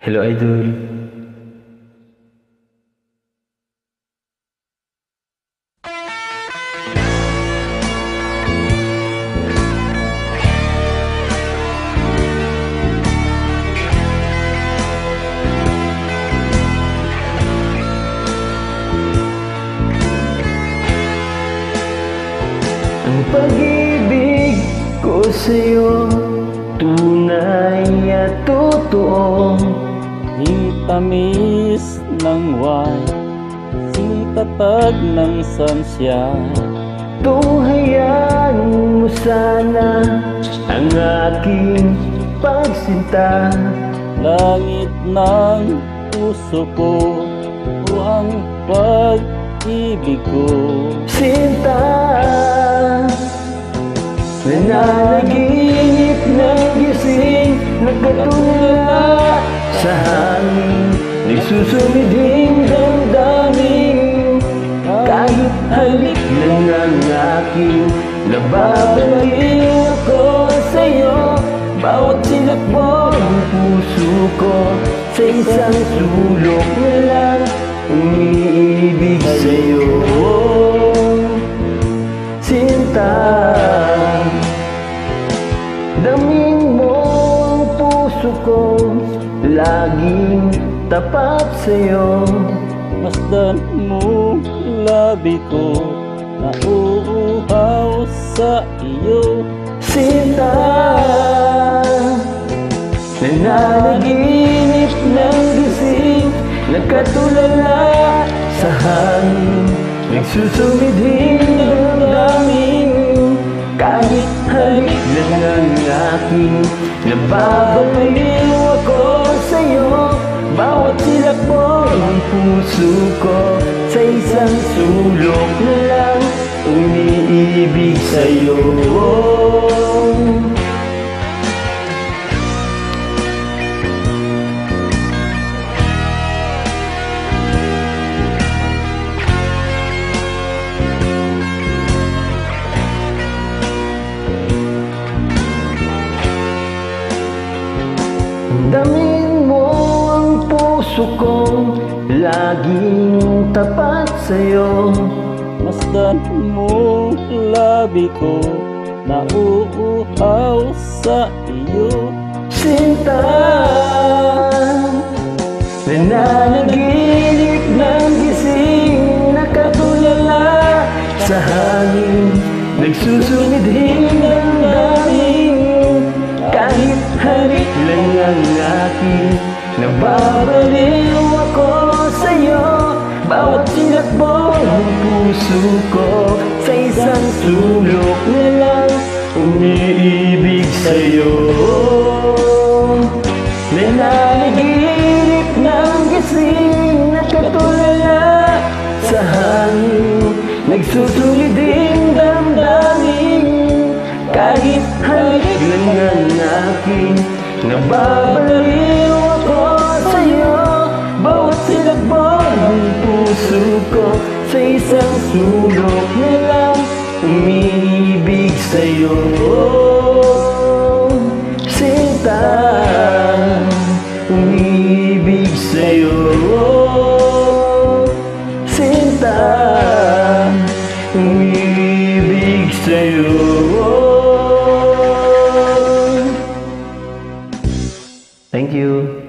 Hello, Idol. Ang pag-ibig ko sa'yo, tunay at totoo. Tamis ng wine, singtatag ng sunshine. Tuhayaan mo sana ang aking pagsinta. Langit ng puso ko, o ang pag-ibig ko. Sinta, nananaginip ng gising, nagkatulala sa hangin, nagsusumiding damdamin. Kahit halik lang ang aking nababaliw ako sa'yo. Bawat sinakbo ng puso ko sa isang sulok na lang umiibig sa'yo. Sinta, daming mo ang puso ko, laging tapat sa'yo. Masdan mo labi ko, nauuhaw sa iyo. Sinta, nananaginip ng gising, nagkatulala sa hangin, nagsusumidhing damdamin. Kahit halik lang ang aking nababaliw ako sa'yo. Bawat silakbo ng puso ko sa isang sulok na lang umiibig sa'yo. Damin mo ang puso ko, laging tapat sa'yo. Masdan mo labi ko, nauuhaw sa iyo. Sinta, nananaginip ng gising, nakatulala sa hangin, nagsusumidhing damdamin. Kahit halik lang ang aking nababaliw ako sa'yo. Bawat sinakbo ng puso ko sa isang sulok na lang umiibig sa'yo. Nananaginip ng gising, nakatulala sa hangin, nagsusumiding damdamin. Kahit halik lang ang aking nababaliw ako sa'yo. Bawat silakbo ng puso ko sa isang sulok na lang umiibig sa'yo. Sinta, umiibig sa'yo. Sinta, umiibig sa'yo. Thank you.